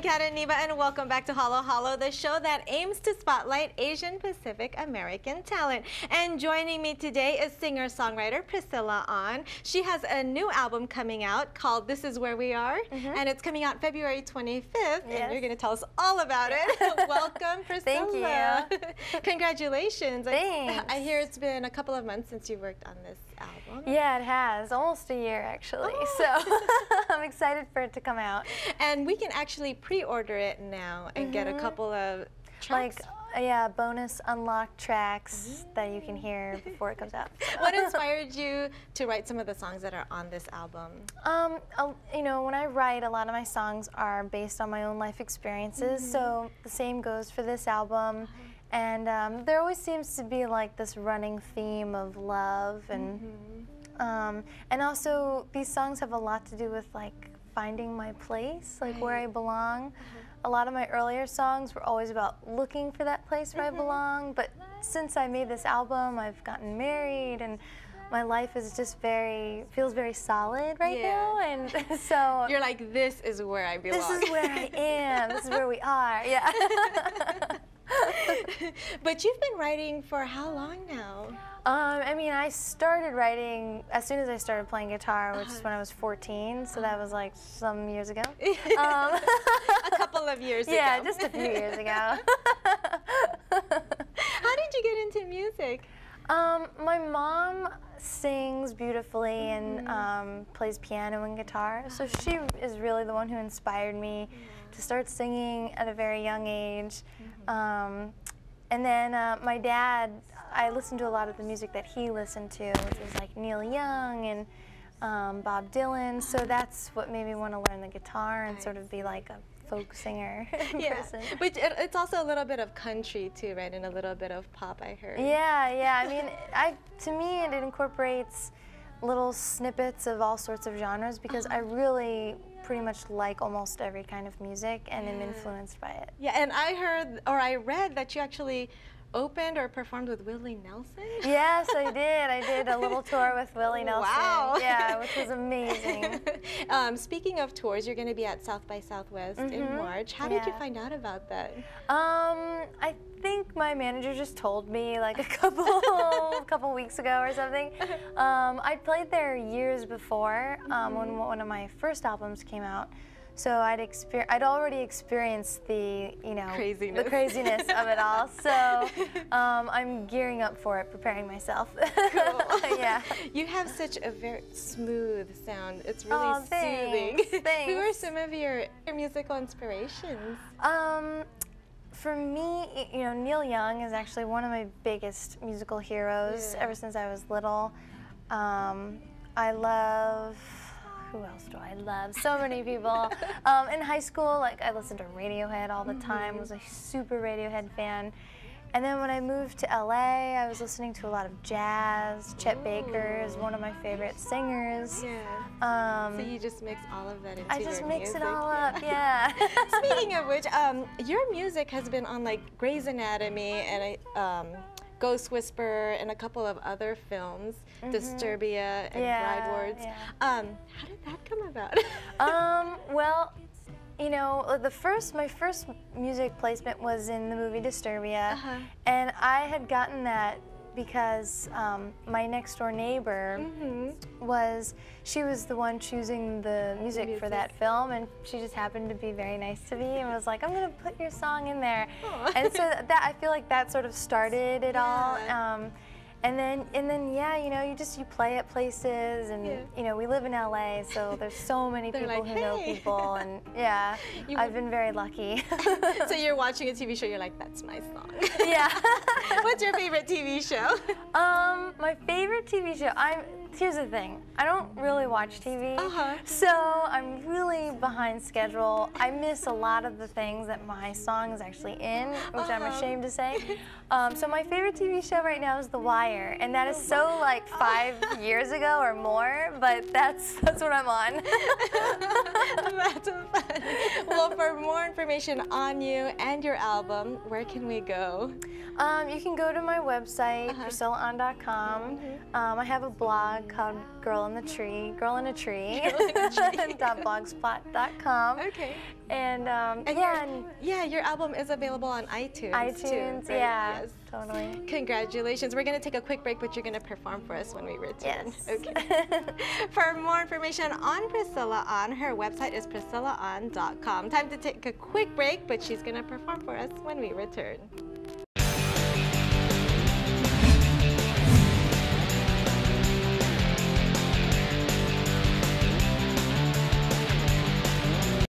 Kat and Iniba, and welcome back to Halo Halo, the show that aims to spotlight Asian Pacific American talent. And joining me today is singer-songwriter Priscilla Ahn. She has a new album coming out called This Is Where We Are, and it's coming out February 25th, and you're going to tell us all about it. Welcome, Priscilla. Thank you. Congratulations. Thanks. I hear it's been a couple of months since you worked on this album. Yeah, it has. Almost a year, actually. So I'm excited for it to come out. And we can actually pre-order it now and get a couple of tracks. Like, bonus unlocked tracks that you can hear before it comes out. What inspired you to write some of the songs that are on this album? You know, when I write, a lot of my songs are based on my own life experiences, so the same goes for this album. And there always seems to be like this running theme of love, and also these songs have a lot to do with like finding my place, like where I belong. A lot of my earlier songs were always about looking for that place where I belong, but since I made this album, I've gotten married, and my life is just feels very solid right now, and so you're like, this is where I belong. This is where I am. This is where we are. Yeah. But you've been writing for how long now? I mean, I started writing as soon as I started playing guitar, which is when I was 14, so that was like some years ago. A couple of years ago. Yeah, just a few years ago. How did you get into music? My mom sings beautifully and plays piano and guitar, so she is really the one who inspired me to start singing at a very young age. And then my dad, I listened to a lot of the music that he listened to, which was like Neil Young and Bob Dylan, so that's what made me want to learn the guitar and sort of be like a folk singer person. But it's also a little bit of country too, right? And a little bit of pop, I heard. Yeah. I mean, to me, it incorporates little snippets of all sorts of genres because I really pretty much like almost every kind of music and am influenced by it. Yeah, and I heard, or I read that you actually opened or performed with Willie Nelson? Yes, I did. I did a little tour with Willie Nelson. Wow. Yeah, which was amazing. Speaking of tours, you're going to be at South by Southwest in March. How did you find out about that? I think my manager just told me like a couple weeks ago or something. I'd played there years before when one of my first albums came out. So I'd already experienced the craziness of it all. So I'm gearing up for it, preparing myself. Cool. Yeah. You have such a very smooth sound. It's really soothing. Thanks. Who are some of your musical inspirations? For me, you know, Neil Young is actually one of my biggest musical heroes ever since I was little. I love. Who else do I love? So many people. In high school, like I listened to Radiohead all the time. Was a super Radiohead fan. And then when I moved to LA, I was listening to a lot of jazz. Chet Baker is one of my favorite singers. Yeah. So you just mix all of that into your music. I just mix it all up, yeah. Speaking of which, your music has been on like Grey's Anatomy and Ghost Whisperer and a couple of other films, Disturbia and Bride Wards. How did that come about? Well, you know, my first music placement was in the movie Disturbia, and I had gotten that because my next door neighbor she was the one choosing the music for that film, and she just happened to be very nice to me and was like, I'm gonna put your song in there. And so that I feel like that sort of started it all. And then yeah, you know, you play at places, and you know, we live in LA, so there's so many people who know people, and I've been very lucky. So you're watching a TV show, you're like, that's my song. Yeah. What's your favorite TV show? My favorite TV show, here's the thing, I don't really watch TV, so I'm really behind schedule. I miss a lot of the things that my song is actually in, which I'm ashamed to say. So my favorite TV show right now is The Wire, and that is so like 5 years ago or more, but that's what I'm on. That's fun. Well, for more information on you and your album, where can we go? You can go to my website, PriscillaAhn.com. I have a blog blog called Girl in a Tree. .blogspot.com. Okay. And your album is available on iTunes. iTunes, too, right? yeah, Yes. totally. Congratulations. We're going to take a quick break, but you're going to perform for us when we return. Yes. Okay. For more information on Priscilla Ahn, her website is priscillaahn.com. Time to take a quick break, but she's going to perform for us when we return.